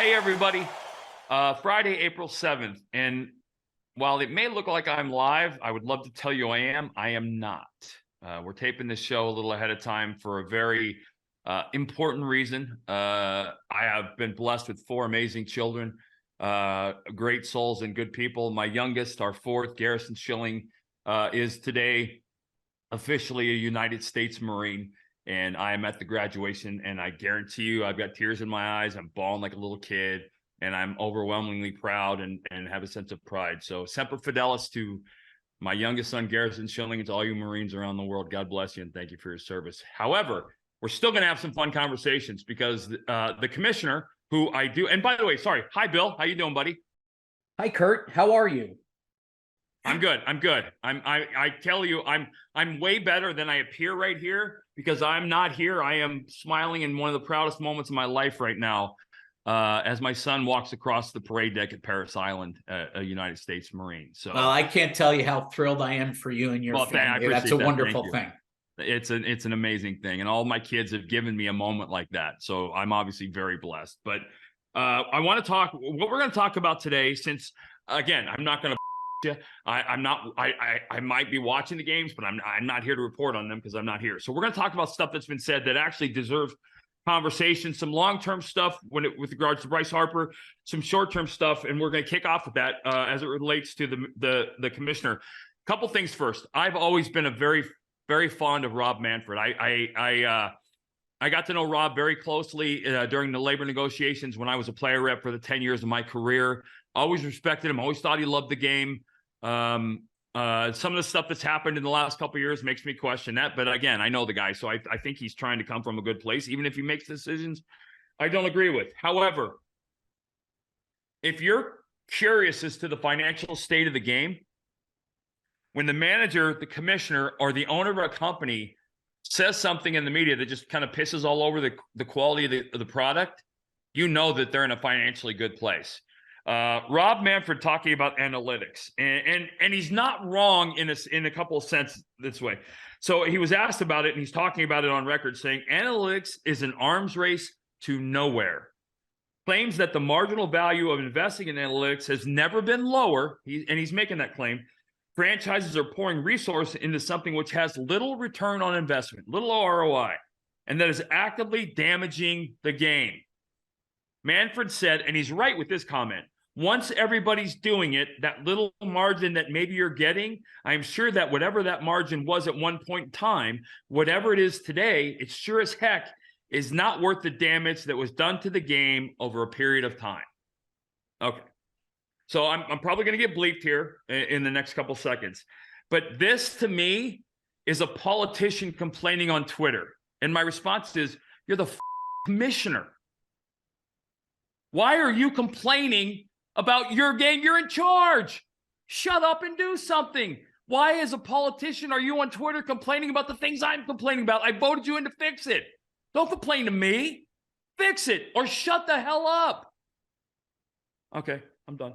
Hey, everybody. Friday, April 7th. And while it may look like I'm live, I would love to tell you I am. I am not. We're taping this show a little ahead of time for a very important reason. I have been blessed with four amazing children, great souls and good people. My youngest, our fourth, Schilling, is today officially a United States Marine. And I am at the graduation, and I guarantee you I've got tears in my eyes. I'm bawling like a little kid, and I'm overwhelmingly proud and have a sense of pride. So Semper Fidelis to my youngest son, Garrison Schilling, and to all you Marines around the world. God bless you, and thank you for your service. However, we're still going to have some fun conversations because the commissioner, who I do, and by the way, sorry. Hi, Bill. How you doing, buddy? Hi, Curt. How are you? I'm good. I tell you, I'm way better than I appear right here because I'm not here. I am smiling in one of the proudest moments of my life right now, as my son walks across the parade deck at Parris Island, a United States Marine. So, well, I can't tell you how thrilled I am for you and your family. That's a wonderful thing. It's an amazing thing, and all my kids have given me a moment like that. So I'm obviously very blessed. But I want to talk. What we're going to talk about today, since again, I'm not going to. I'm not. I might be watching the games, but I'm not here to report on them because I'm not here. So we're going to talk about stuff that's been said that actually deserves conversation. Some long-term stuff with regards to Bryce Harper, some short-term stuff, and we're going to kick off with that as it relates to the commissioner. Couple things first. I've always been a very fond of Rob Manfred. I got to know Rob very closely during the labor negotiations when I was a player rep for the 10 years of my career. Always respected him. Always thought he loved the game. Some of the stuff that's happened in the last couple of years makes me question that. But again, I know the guy, so I think he's trying to come from a good place, even if he makes decisions I don't agree with. However, if you're curious as to the financial state of the game, when the manager, the commissioner, or the owner of a company says something in the media that just kind of pisses all over the quality of the product, you know that they're in a financially good place. Rob Manfred talking about analytics, and he's not wrong in a couple of senses this way. So he was asked about it, and he's talking about it on record, saying analytics is an arms race to nowhere. Claims that the marginal value of investing in analytics has never been lower, and he's making that claim. Franchises are pouring resources into something which has little return on investment, little ROI, and that is actively damaging the game. Manfred said, and he's right with this comment, once everybody's doing it, that little margin that maybe you're getting, I'm sure that whatever that margin was at one point in time, whatever it is today, it sure as heck is not worth the damage that was done to the game over a period of time. Okay. So I'm probably going to get bleeped here in the next couple seconds. But this, to me, is a politician complaining on Twitter. And my response is, you're the commissioner. Why are you complaining about your game? You're in charge. Shut up and do something. Why, as a politician, are you on Twitter complaining about the things I'm complaining about? I voted you in to fix it. Don't complain to me. Fix it or shut the hell up. Okay, I'm done.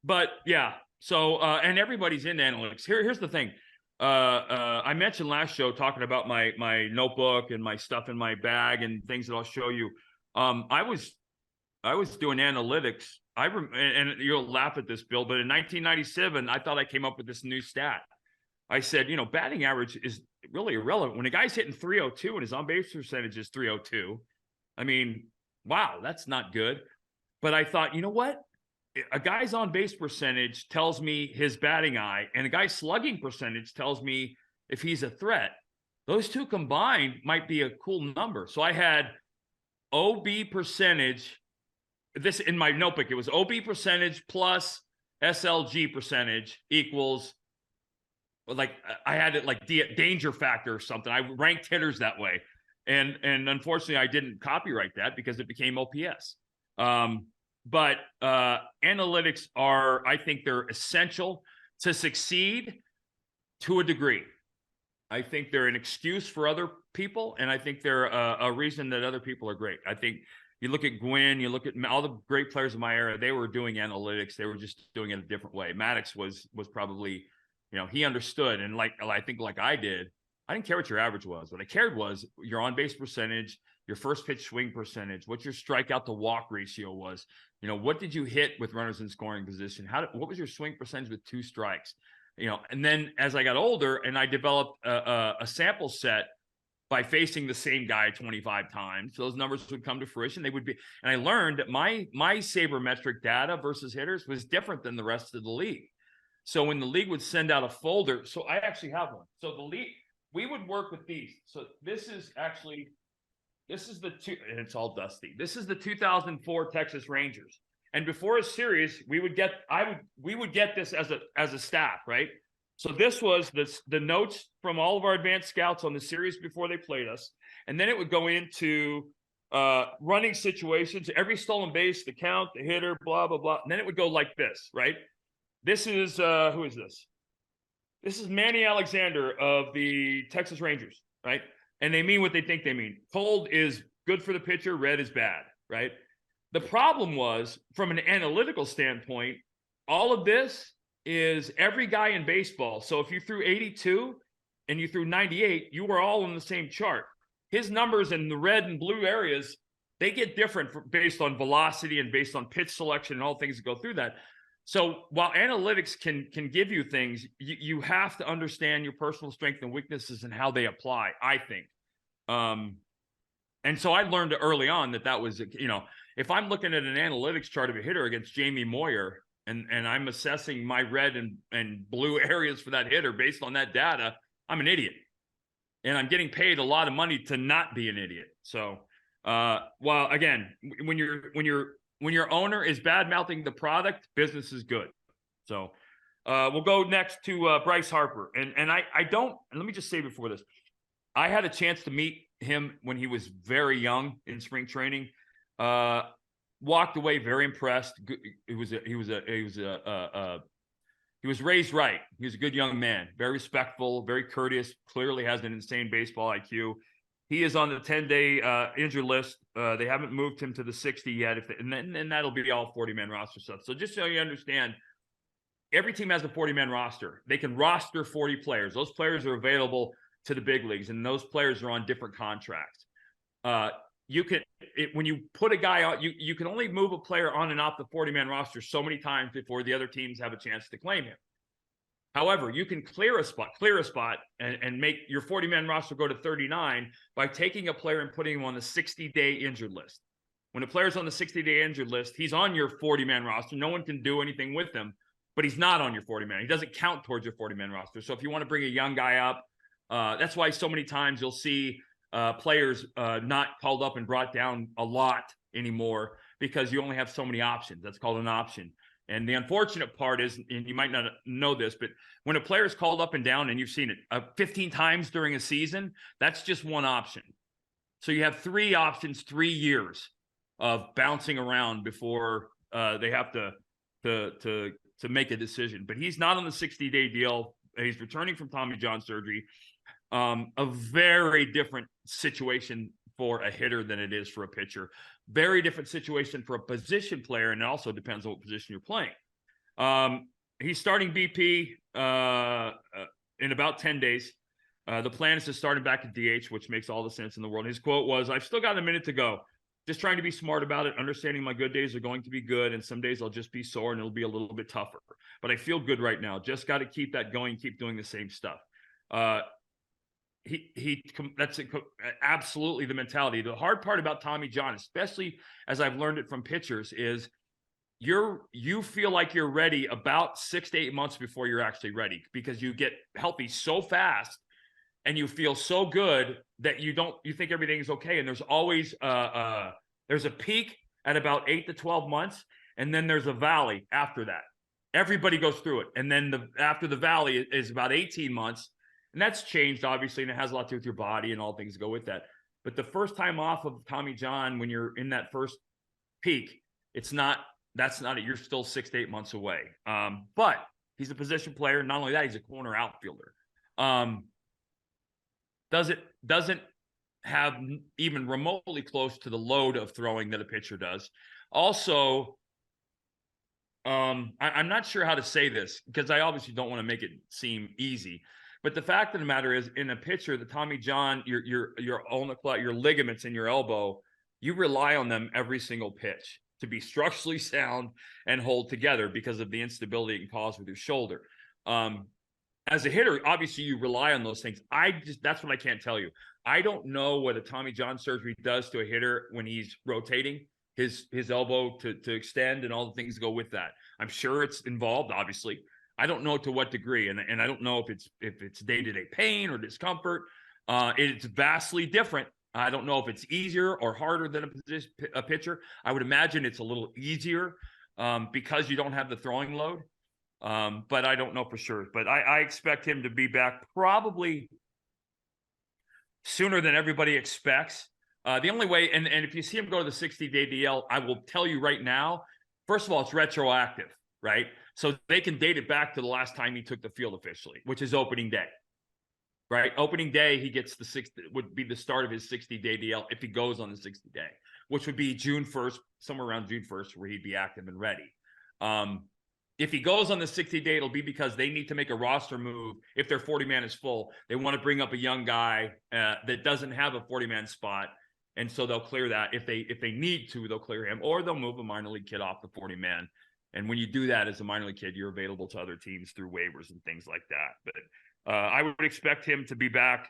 But yeah, so and everybody's in analytics. Here's the thing. I mentioned last show talking about my notebook and my stuff in my bag and things that I'll show you. I was doing analytics. And you'll laugh at this, Bill, but in 1997, I thought I came up with this new stat. I said, batting average is really irrelevant. When a guy's hitting 302 and his on-base percentage is 302, I mean, wow, that's not good. But I thought, you know what? A guy's on-base percentage tells me his batting eye, and a guy's slugging percentage tells me if he's a threat. Those two combined might be a cool number. So I had OB percentage. This in my notebook, it was OB percentage plus SLG percentage equals, like, I had it like danger factor or something. I ranked hitters that way. And unfortunately, I didn't copyright that because it became OPS. But analytics are, I think they're essential to succeed to a degree. I think they're an excuse for other people, and I think they're a reason that other people are great. I think you look at Gwynn, you look at all the great players of my era, they were doing analytics. They were just doing it a different way. Maddox was probably, he understood. And I think like I did, I didn't care what your average was. What I cared was your on-base percentage, your first pitch swing percentage, what your strikeout to walk ratio was. You know, what did you hit with runners in scoring position? What was your swing percentage with 2 strikes? You know, and then as I got older and I developed a sample set by facing the same guy 25 times, those numbers would come to fruition. They would be, and I learned that my sabermetric data versus hitters was different than the rest of the league. So when the league would send out a folder, so I actually have one. So the league, we would work with these. So this is the and it's all dusty. This is the 2004 Texas Rangers. And before a series, we would get this as a staff, right? So this was the notes from all of our advanced scouts on the series before they played us. And then it would go into running situations, every stolen base, the count, the hitter, blah, blah, blah. And then it would go like this, right? This is, who is this? This is Manny Alexander of the Texas Rangers, right? And they mean what they think they mean. Cold is good for the pitcher, red is bad, right? The problem was, from an analytical standpoint, all of this is every guy in baseball. So if you threw 82 and you threw 98, you were all on the same chart. His numbers in the red and blue areas, they get different based on velocity and based on pitch selection and all things that go through that. So while analytics can give you things, you have to understand your personal strengths and weaknesses and how they apply, I think. And so I learned early on that was, you know, if I'm looking at an analytics chart of a hitter against Jamie Moyer and I'm assessing my red and blue areas for that hitter based on that data, I'm an idiot. And I'm getting paid a lot of money to not be an idiot. So, well, again, when your owner is bad-mouthing the product, business is good. So we'll go next to Bryce Harper. And let me just say before this, I had a chance to meet him when he was very young in spring training. Walked away very impressed. He was raised right. He was a good young man, very respectful, very courteous, clearly has an insane baseball IQ. He is on the 10-day injured list. They haven't moved him to the 60 yet, and that'll be all 40-man roster stuff. So just so you understand, every team has a 40-man roster. They can roster 40 players. Those players are available to the big leagues, and those players are on different contracts. When you put a guy on, you can only move a player on and off the 40-man roster so many times before the other teams have a chance to claim him. However, you can clear a spot and make your 40-man roster go to 39 by taking a player and putting him on the 60-day injured list. When a player's on the 60-day injured list, he's on your 40-man roster. No one can do anything with him, but he's not on your 40-man. He doesn't count towards your 40-man roster. So if you want to bring a young guy up, that's why so many times you'll see players not called up and brought down a lot anymore, because you only have so many options. That's called an option. And the unfortunate part is, and you might not know this, but when a player is called up and down, and you've seen it 15 times during a season, that's just one option. So you have 3 options, 3 years of bouncing around before they have to make a decision. But he's not on the 60-day deal. He's returning from Tommy John surgery. A very different situation for a hitter than it is for a pitcher. Very different situation for a position player, and it also depends on what position you're playing. He's starting BP in about 10 days. The plan is to start him back at DH, which makes all the sense in the world. His quote was, "I've still got a minute to go. Just trying to be smart about it, understanding my good days are going to be good, and some days I'll just be sore and it'll be a little bit tougher. But I feel good right now. Just got to keep that going, keep doing the same stuff." That's absolutely the mentality. The hard part about Tommy John, especially as I've learned it from pitchers, is you feel like you're ready about 6 to 8 months before you're actually ready, because you get healthy so fast and you feel so good that you think everything is okay. And there's always there's a peak at about 8 to 12 months, and then there's a valley after that. Everybody goes through it, and then after the valley is about 18 months. And that's changed, obviously, and it has a lot to do with your body and all things that go with that. But the first time off of Tommy John, when you're in that first peak, that's not it. You're still 6 to 8 months away. But he's a position player. Not only that, he's a corner outfielder. Doesn't have even remotely close to the load of throwing that a pitcher does. Also, I'm not sure how to say this, because I obviously don't want to make it seem easy. But the fact of the matter is, in a pitcher, the Tommy John, your ligaments in your elbow, you rely on them every single pitch to be structurally sound and hold together because of the instability it can cause with your shoulder. As a hitter, obviously you rely on those things. That's what I can't tell you. I don't know what a Tommy John surgery does to a hitter when he's rotating his elbow to extend and all the things that go with that. I'm sure it's involved, obviously. I don't know to what degree, and I don't know if it's day-to-day pain or discomfort. It's vastly different. I don't know if it's easier or harder than a pitcher. I would imagine it's a little easier because you don't have the throwing load. But I don't know for sure. But I expect him to be back probably sooner than everybody expects. The only way, and if you see him go to the 60-day DL, I will tell you right now, first of all, it's retroactive, right? So they can date it back to the last time he took the field officially, which is opening day, right? Opening day, he gets would be the start of his 60-day DL if he goes on the 60-day, which would be June 1st, somewhere around June 1st, where he'd be active and ready. If he goes on the 60-day, it'll be because they need to make a roster move. If their 40-man is full, they want to bring up a young guy that doesn't have a 40-man spot. And so they'll clear that. If they need to, they'll clear him, or they'll move a minor league kid off the 40-man. And when you do that as a minor league kid, you're available to other teams through waivers and things like that. But I would expect him to be back.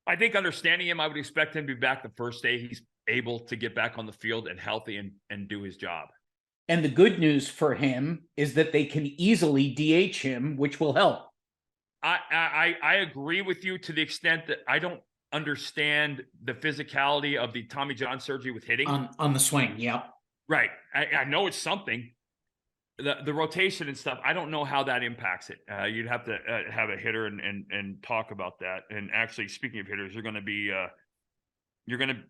I think understanding him, I would expect him to be back the first day he's able to get back on the field and healthy and do his job. And the good news for him is that they can easily DH him, which will help. I agree with you to the extent that I don't understand the physicality of the Tommy John surgery with hitting. On the swing, yeah. Right. I know it's something. The rotation and stuff, I don't know how that impacts it. You'd have to have a hitter and talk about that. And actually, speaking of hitters, you're going to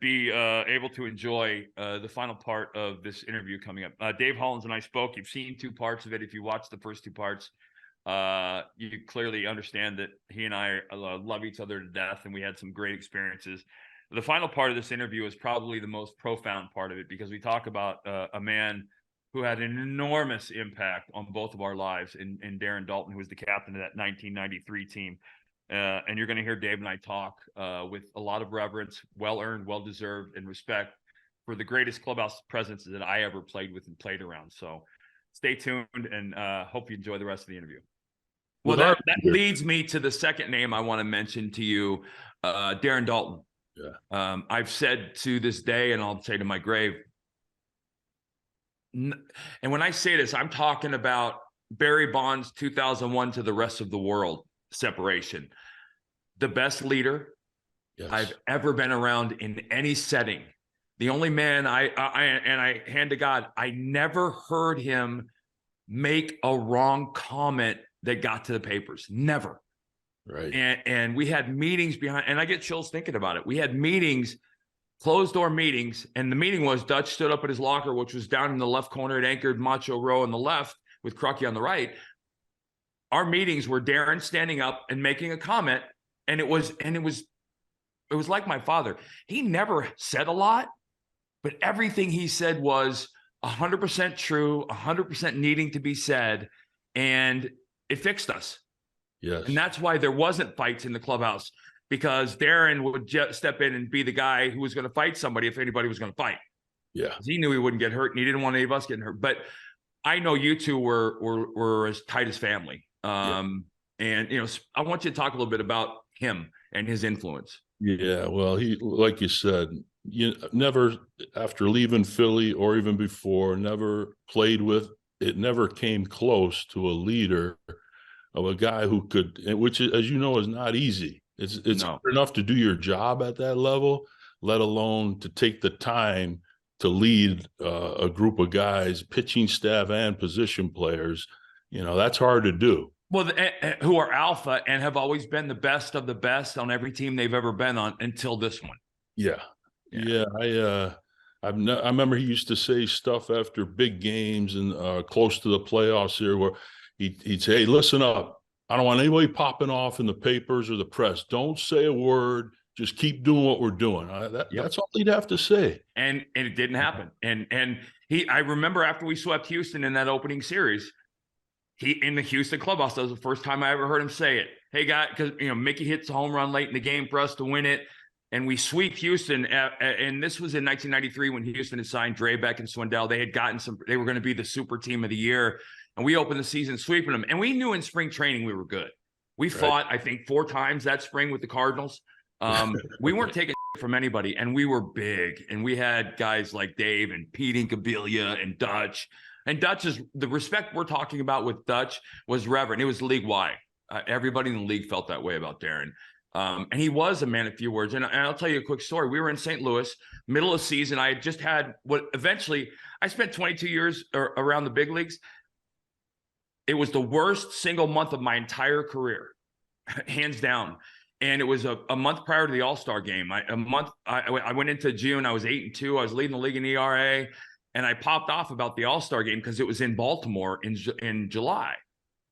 be able to enjoy the final part of this interview coming up. Dave Hollins and I spoke. You've seen 2 parts of it. If you watch the first 2 parts, you clearly understand that he and I love each other to death, and we had some great experiences. The final part of this interview is probably the most profound part of it, because we talk about a man who had an enormous impact on both of our lives in Darren Dalton, who was the captain of that 1993 team. And you're going to hear Dave and I talk with a lot of reverence, well-earned, well-deserved, and respect for the greatest clubhouse presence that I ever played with and played around. So stay tuned, and hope you enjoy the rest of the interview. Well, that leads me to the second name I want to mention to you, Darren Dalton. Yeah. I've said to this day, and I'll say to my grave, and when I say this, I'm talking about Barry Bonds 2001 to the rest of the world separation. The best leader I've ever been around in any setting. The only man I hand to God, I never heard him make a wrong comment that got to the papers. Never. Right. And we had meetings behind, and I get chills thinking about it. We had meetings, closed door meetings, and the meeting was Dutch stood up at his locker, which was down in the left corner. It anchored Macho Row on the left with Crucky on the right. Our meetings were Darren standing up and making a comment, and it was like my father. He never said a lot, but everything he said was 100% true, 100% needing to be said, and it fixed us. Yes. And that's why there wasn't fights in the clubhouse, because Darren would just step in and be the guy who was going to fight somebody if anybody was going to fight. Yeah. He knew he wouldn't get hurt, and he didn't want any of us getting hurt. But I know you two were as tight as family. And, I want you to talk a little bit about him and his influence. Yeah. Well, he, like you said, you never, after leaving Philly or even before, never played with, it never came close to a leader of a guy who could, which, as you know, is not easy. It's hard enough to do your job at that level, let alone to take the time to lead a group of guys, pitching staff and position players. That's hard to do. Well, who are alpha and have always been the best of the best on every team they've ever been on until this one. Yeah. I remember he used to say stuff after big games and close to the playoffs here, where he'd say, "Hey, listen up. I don't want anybody popping off in the papers or the press. Don't say a word. Just keep doing what we're doing." That's all he'd have to say. And it didn't happen. And I remember after we swept Houston in that opening series, he in the Houston clubhouse, that was the first time I ever heard him say it. Hey, guy, because Mickey hits a home run late in the game for us to win it, and we sweep Houston. And this was in 1993 when Houston had signed Drabek and Swindell. They had gotten they were going to be the super team of the year, and we opened the season sweeping them. And we knew in spring training we were good. We fought, I think, 4 times that spring with the Cardinals. We weren't taking from anybody, and we were big. And we had guys like Dave and Pete Incabilia and Dutch. And Dutch is the respect we're talking about with Dutch was reverent. It was league-wide. Everybody in the league felt that way about Darren. And he was a man of few words. And I'll tell you a quick story. We were in St. Louis, middle of season. I had just had what eventually I spent 22 years around the big leagues. It was the worst single month of my entire career, hands down. And it was a month prior to the All-Star game. I went into June. I was 8-2. I was leading the league in ERA. And I popped off about the All-Star game because it was in Baltimore in July.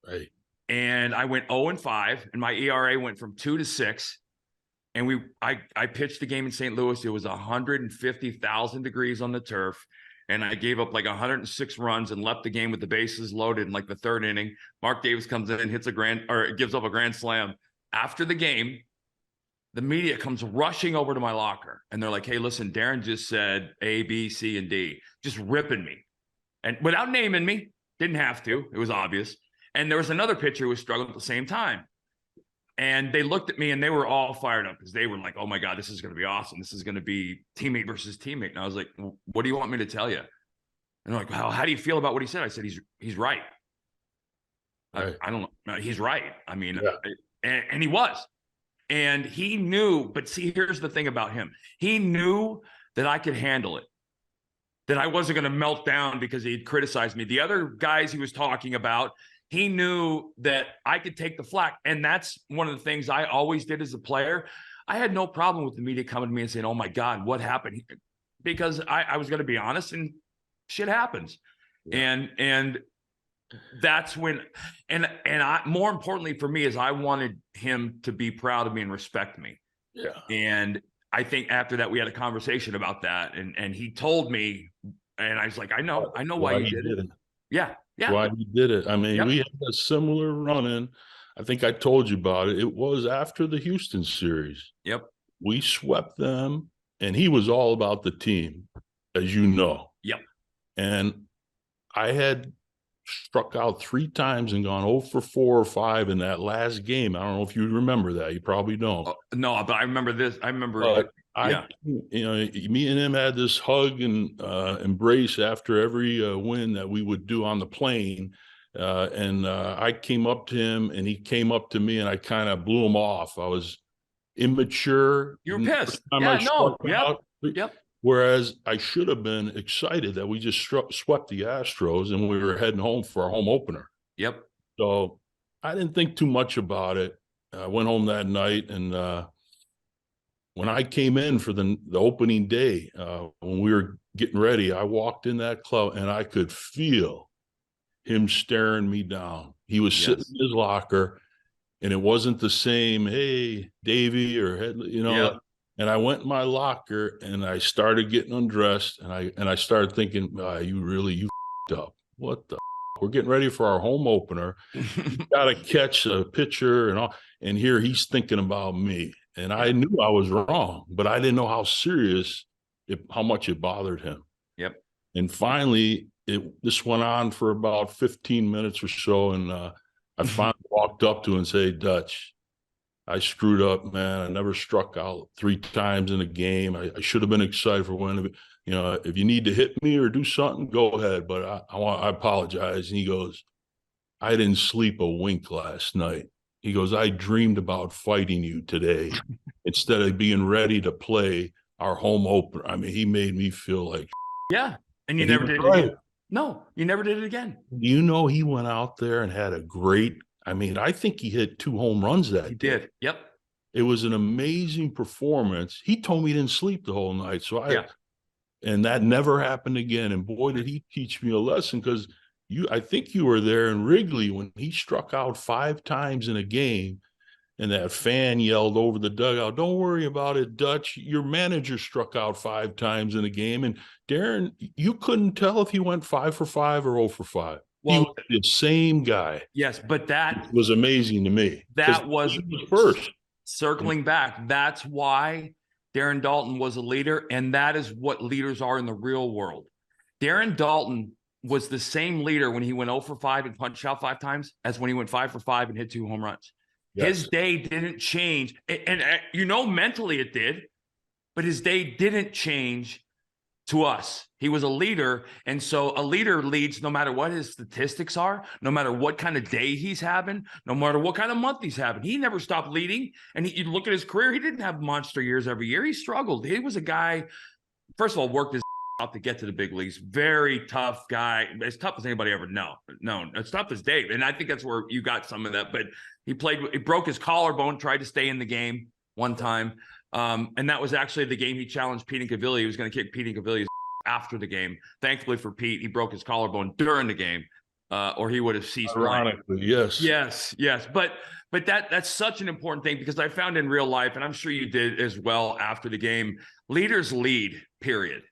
Right. And I went 0-5, and my ERA went from 2 to 6. And I pitched the game in St. Louis. It was 150,000 degrees on the turf. And I gave up like 106 runs and left the game with the bases loaded in like the 3rd inning. Mark Davis comes in and gives up a grand slam. After the game, the media comes rushing over to my locker, and they're like, hey, listen, Darren just said A, B, C, and D, just ripping me. And without naming me, didn't have to. It was obvious. And there was another pitcher who was struggling at the same time. And they looked at me, and they were all fired up because they were like, oh, my God, this is going to be awesome. This is going to be teammate versus teammate. And I was like, well, what do you want me to tell you? And they're like, well, how do you feel about what he said? I said, he's right. Right. I don't know. He's right. I mean, yeah. And he was. And he knew, but see, here's the thing about him. He knew that I could handle it, that I wasn't going to melt down because he'd criticized me. The other guys he was talking about, he knew that I could take the flack. And that's one of the things I always did as a player. I had no problem with the media coming to me and saying, oh my God, what happened? Because I was going to be honest, and shit happens. Yeah. And that's when, and I, more importantly for me is I wanted him to be proud of me and respect me. Yeah. And I think after that, we had a conversation about that, and he told me, and I was like, I know why you did it. Yeah. Yeah. Why he did it. I mean, we had a similar run-in. I think I told you about it. It was after the Houston series. Yep. We swept them, and he was all about the team, as you know. Yep. And I had struck out 3 times and gone 0 for 4 or 5 in that last game. I don't know if you remember that. You probably don't. No, but I remember this. I remember. Me and him had this hug and embrace after every win that we would do on the plane. I came up to him, and he came up to me, and I kind of blew him off. I was immature. You were pissed. Yeah, no. Yep. Whereas I should have been excited that we just swept the Astros and we were heading home for our home opener. Yep. So I didn't think too much about it. I went home that night, and when I came in for the opening day, when we were getting ready, I walked in that club and I could feel him staring me down. He was sitting in his locker, and it wasn't the same, hey, Davey, or And I went in my locker and I started getting undressed, and I started thinking, you f***ed up. What the f***? We're getting ready for our home opener. You got to catch a pitcher and all. And here he's thinking about me. And I knew I was wrong, but I didn't know how how much it bothered him. Yep. And finally, this went on for about 15 minutes or so. And I finally walked up to him and said, Dutch, I screwed up, man. I never struck out 3 times in a game. I should have been excited for winning. If you need to hit me or do something, go ahead. But I apologize. And he goes, I didn't sleep a wink last night. He goes, I dreamed about fighting you today instead of being ready to play our home opener. I mean, he made me feel like. Yeah. And you never did it again. No, you never did it again. He went out there and had I think he hit 2 home runs that day. He did. Yep. It was an amazing performance. He told me he didn't sleep the whole night. And that never happened again. And boy, did he teach me a lesson, because I think you were there in Wrigley when he struck out 5 times in a game, and that fan yelled over the dugout, don't worry about it, Dutch. Your manager struck out 5 times in a game. And Darren, you couldn't tell if he went 5 for 5 or 0 for 5. He was the same guy. yes, but that was amazing to me. That was first. Circling back, that's why Darren Dalton was a leader, and that is what leaders are in the real world. Darren Dalton was the same leader when he went 0 for 5 and punched out 5 times as when he went 5 for 5 and hit 2 home runs. Yes. His day didn't change, and mentally it did, but his day didn't change to us. He was a leader, and so a leader leads no matter what his statistics are, no matter what kind of day he's having, no matter what kind of month he's having. He never stopped leading, and you look at his career, he didn't have monster years every year. He struggled. He was a guy, first of all, worked his out to get to the big leagues. Very tough guy, as tough as anybody ever known, as tough as Dave, and I think that's where you got some of that. But he broke his collarbone, tried to stay in the game one time. And that was actually the game he challenged Pete Incaviglia. He was going to kick Pete Incaviglia's after the game. Thankfully for Pete, he broke his collarbone during the game, or he would have ceased. Ironically, yes. But that's such an important thing, because I found in real life, and I'm sure you did as well after the game, leaders lead, period.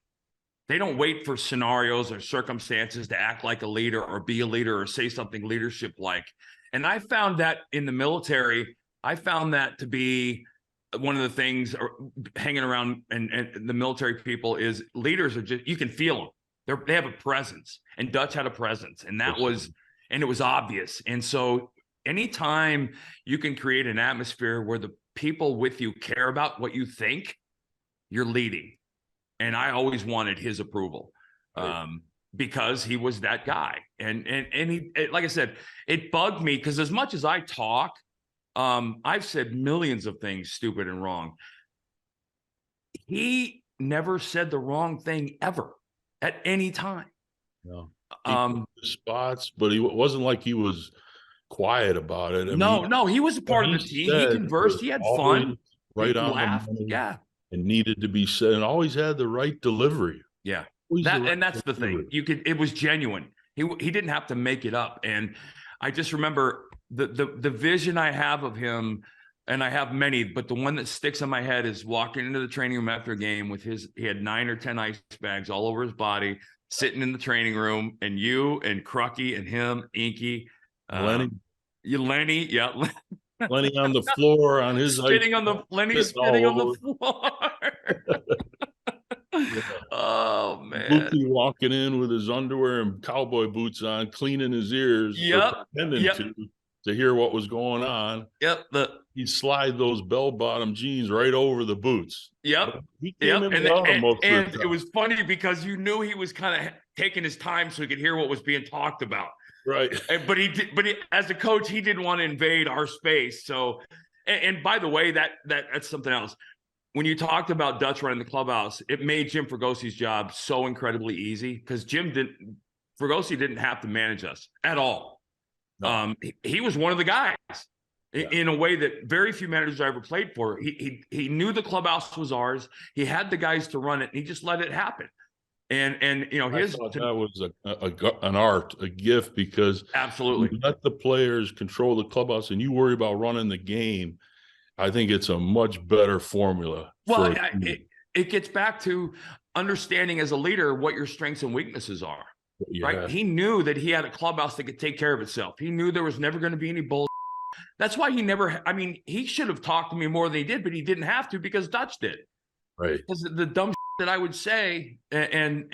They don't wait for scenarios or circumstances to act like a leader or be a leader or say something leadership-like. And I found that in the military, I found that to be one of the things hanging around and the military people is leaders are just, you can feel them. They have a presence, and Dutch had a presence, and it was obvious. And so anytime you can create an atmosphere where the people with you care about what you think, you're leading. And I always wanted his approval, because he was that guy. And he, like I said, it bugged me, because as much as I talk, I've said millions of things stupid and wrong. He never said the wrong thing ever at any time. No. Spots, but he wasn't like he was quiet about it. No, he was a part of the team. He conversed. He had fun. Right on laughed. Yeah. And needed to be said, and always had the right delivery. Yeah. That's the thing. It was genuine. He didn't have to make it up. And I just remember the vision I have of him, and I have many, but the one that sticks in my head is walking into the training room after a game with he had 9 or 10 ice bags all over his body, sitting in the training room, and you and Crucky and him, Inky, Lenny, yeah. Lenny on the floor on his spitting on the floor. Yeah. Oh man, Mookie walking in with his underwear and cowboy boots on, cleaning his ears, pretending to hear what was going on. He'd slide those bell-bottom jeans right over the boots. And it was funny because you knew he was kind of taking his time so he could hear what was being talked about. Right. But as a coach, he didn't want to invade our space. So, and by the way, that's something else. When you talked about Dutch running the clubhouse, it made Jim Fragosi's job so incredibly easy, because Fragosi didn't have to manage us at all. No. He was one of the guys in a way that very few managers I ever played for. He knew the clubhouse was ours. He had the guys to run it, and he just let it happen. And that was an art, a gift, because absolutely you let the players control the clubhouse and you worry about running the game. I think it's a much better formula. Well, it gets back to understanding as a leader what your strengths and weaknesses are. Yeah. Right? He knew that he had a clubhouse that could take care of itself. He knew there was never going to be any bull. That's why he should have talked to me more than he did, but he didn't have to, because Dutch did. Right. Because the dumb that I would say, and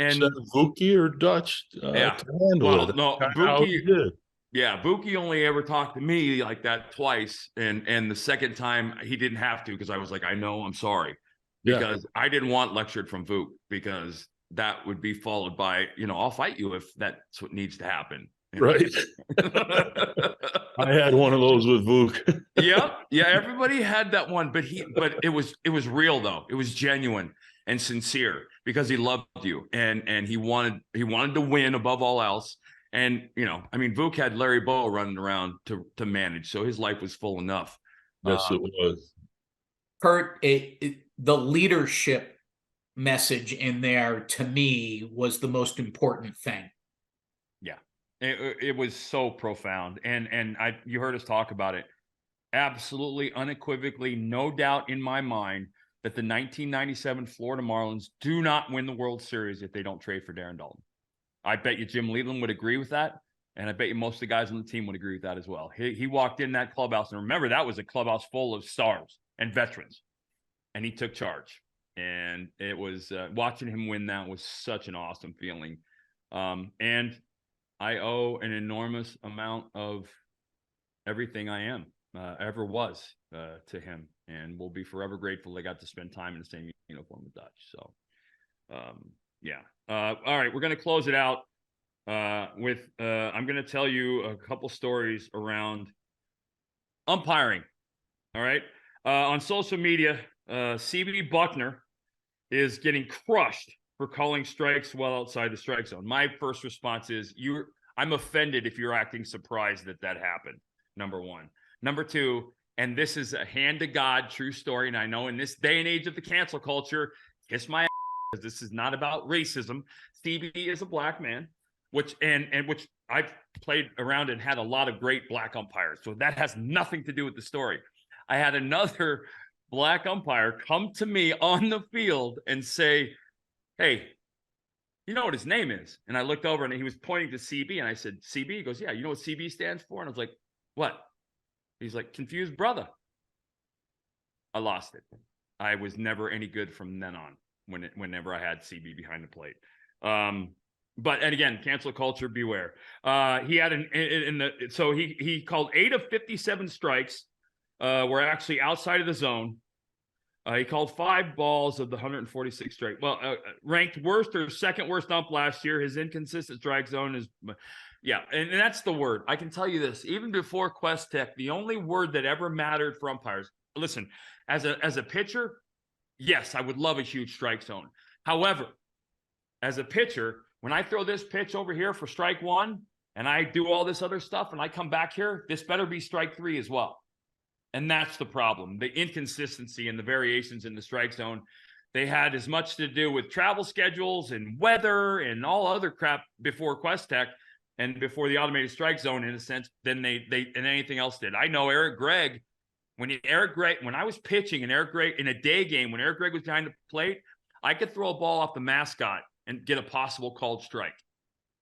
Buki or Dutch to handle it. No, Buki did. Yeah, Buki only ever talked to me like that twice, and the second time he didn't have to, because I was like, I know, I'm sorry, because I didn't want lectured from Vuk, because that would be followed by, I'll fight you if that's what needs to happen. Right. I had one of those with Vuk. Yeah, everybody had that one, but it was real though. It was genuine and sincere, because he loved you, and he wanted to win above all else. And Vuk had Larry Bow running around to manage, so his life was full enough. Yes, it was. Curt, the leadership message in there to me was the most important thing. Yeah, it was so profound, and you heard us talk about it. Absolutely, unequivocally, no doubt in my mind that the 1997 Florida Marlins do not win the World Series if they don't trade for Darren Dalton. I bet you Jim Leland would agree with that. And I bet you most of the guys on the team would agree with that as well. He walked in that clubhouse, and remember, that was a clubhouse full of stars and veterans, and he took charge. And it was watching him win that was such an awesome feeling. And I owe an enormous amount of everything I am, ever was, to him, and we'll be forever grateful they got to spend time in the same uniform with Dutch. So, yeah. All right, we're going to close it out with I'm going to tell you a couple stories around umpiring. All right. On social media, CB Buckner is getting crushed for calling strikes well outside the strike zone. My first response is I'm offended if you're acting surprised that happened. Number one. Number two, and this is a hand to God true story. And I know in this day and age of the cancel culture, kiss my ass, because this is not about racism. CB is a black man, which I've played around and had a lot of great black umpires. So that has nothing to do with the story. I had another black umpire come to me on the field and say, hey, you know what his name is? And I looked over and he was pointing to CB, and I said, CB? He goes, yeah, you know what CB stands for? And I was like, what? He's like, confused brother. I lost it. I was never any good from then on whenever I had CB behind the plate. But, and again, cancel culture, beware. He had so he called 8 of 57 strikes were actually outside of the zone. He called 5 balls of the 146 strike. Well, ranked worst or second worst ump last year. His inconsistent strike zone is, yeah, and that's the word. I can tell you this, even before Quest Tech, the only word that ever mattered for umpires. Listen, as a pitcher, yes, I would love a huge strike zone. However, as a pitcher, when I throw this pitch over here for strike 1 and I do all this other stuff and I come back here, this better be strike 3 as well. And that's the problem. The inconsistency and the variations in the strike zone, they had as much to do with travel schedules and weather and all other crap before Quest Tech and before the automated strike zone, in a sense, than they and anything else did. I know Eric Gregg, when I was pitching and Eric Gregg in a day game, when Eric Gregg was behind the plate, I could throw a ball off the mascot and get a possible called strike,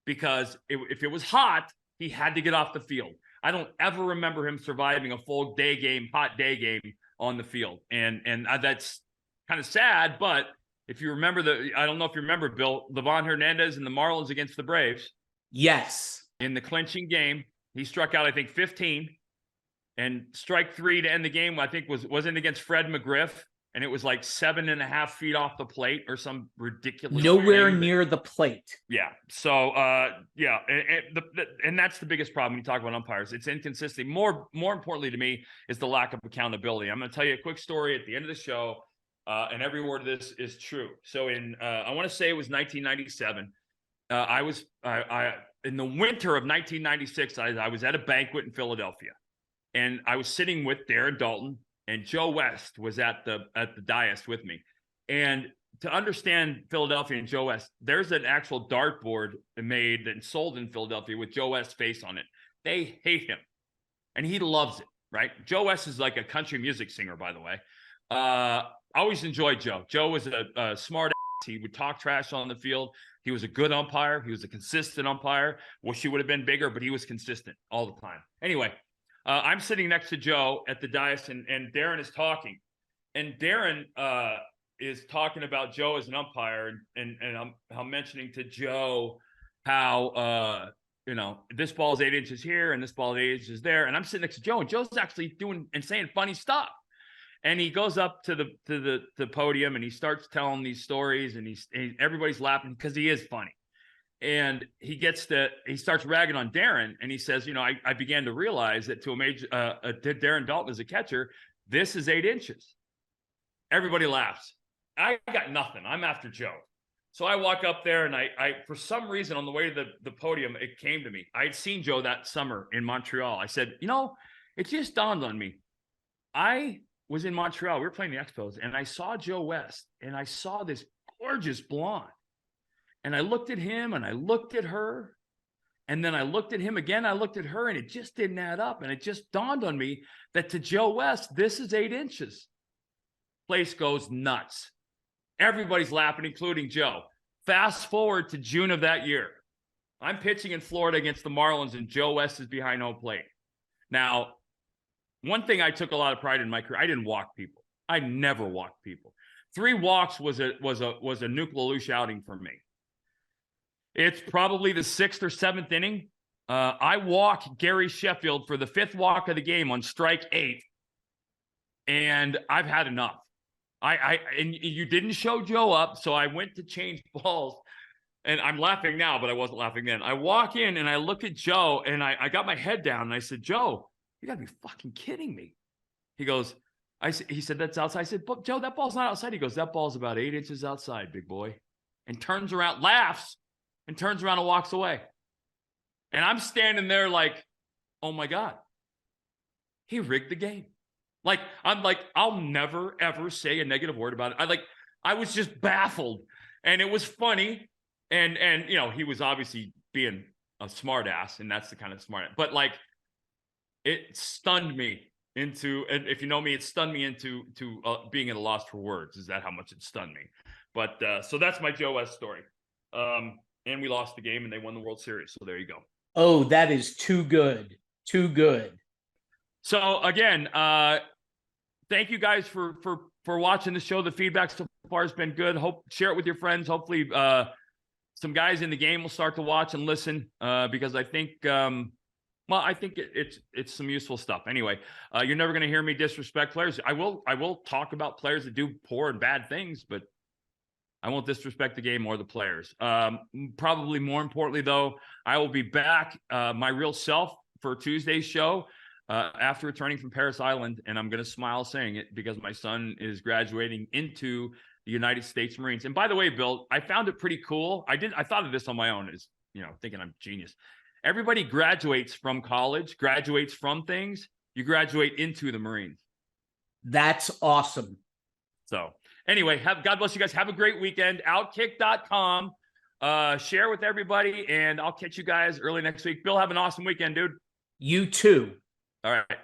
because if it was hot, he had to get off the field. I don't ever remember him surviving a full day game, hot day game on the field. And that's kind of sad, but if you remember I don't know if you remember, Bill, Livan Hernandez and the Marlins against the Braves. Yes. In the clinching game, he struck out, I think, 15, and strike 3 to end the game, I think wasn't against Fred McGriff. And it was like 7.5 feet off the plate or some ridiculous. Nowhere near the plate. Yeah. So, yeah. And that's the biggest problem when you talk about umpires. It's inconsistency. More importantly to me is the lack of accountability. I'm going to tell you a quick story at the end of the show. And every word of this is true. So I want to say it was 1997. I in the winter of 1996, I was at a banquet in Philadelphia, and I was sitting with Darren Dalton, and Joe West was at the dais with me. And to understand Philadelphia and Joe West, there's an actual dartboard made and sold in Philadelphia with Joe West's face on it. They hate him, and he loves it, right? Joe West is like a country music singer, by the way. I always enjoyed Joe. Joe was a smart ass. He would talk trash on the field. He was a good umpire. He was a consistent umpire. Wish he would have been bigger, but he was consistent all the time. Anyway, I'm sitting next to Joe at the dais, and Darren is talking. And Darren is talking about Joe as an umpire, and I'm mentioning to Joe how, this ball is 8 inches here, and this ball is 8 inches there. And I'm sitting next to Joe, and Joe's actually doing and saying funny stuff. And he goes up to the podium, and he starts telling these stories, and everybody's laughing because he is funny. And he starts ragging on Darren, and he says, I began to realize that to Darren Dalton as a catcher, this is 8 inches. Everybody laughs. I got nothing. I'm after Joe. So I walk up there, and I for some reason on the way to the podium, it came to me. I'd seen Joe that summer in Montreal. I said, it just dawned on me. I was in Montreal. We were playing the Expos, and I saw Joe West, and I saw this gorgeous blonde. And I looked at him, and I looked at her, and then I looked at him again. I looked at her, and it just didn't add up. And it just dawned on me that to Joe West, this is 8 inches. Place goes nuts. Everybody's laughing, including Joe. Fast forward to June of that year. I'm pitching in Florida against the Marlins, and Joe West is behind home plate. Now, one thing I took a lot of pride in my career, I didn't walk people. I never walked people. 3 walks was a Nuke LaLoosh outing for me. It's probably the 6th or 7th inning. I walked Gary Sheffield for the 5th walk of the game on strike 8, and I've had enough. And you didn't show Joe up, so I went to change balls, and I'm laughing now, but I wasn't laughing then. I walk in and I look at Joe, and I got my head down, and I said, Joe, you gotta be fucking kidding me. He goes, he said, that's outside. I said, but Joe, that ball's not outside. He goes, that ball's about 8 inches outside, big boy. And turns around, laughs, and turns around and walks away. And I'm standing there like, oh my God, he rigged the game. I'm like, I'll never, ever say a negative word about it. I was just baffled, and it was funny. And you know, he was obviously being a smart ass, and that's the kind of smart, but like, it stunned me into, and if you know me, it stunned me into being at a loss for words. Is that how much it stunned me? But so that's my Joe West story. And we lost the game, and they won the World Series. So there you go. Oh, that is too good. Too good. So again, thank you guys for watching the show. The feedback so far has been good. Share it with your friends. Hopefully, some guys in the game will start to watch and listen, because I think, I think it's some useful stuff. Anyway, you're never going to hear me disrespect players. I will talk about players that do poor and bad things, but I won't disrespect the game or the players. Probably more importantly, though, I will be back my real self for Tuesday's show after returning from Paris Island, and I'm going to smile saying it because my son is graduating into the United States Marines. And by the way, Bill, I found it pretty cool. I thought of this on my own, thinking I'm genius. Everybody graduates from college, graduates from things. You graduate into the Marines. That's awesome. So anyway, God bless you guys. Have a great weekend. OutKick.com. Share with everybody, and I'll catch you guys early next week. Bill, have an awesome weekend, dude. You too. All right.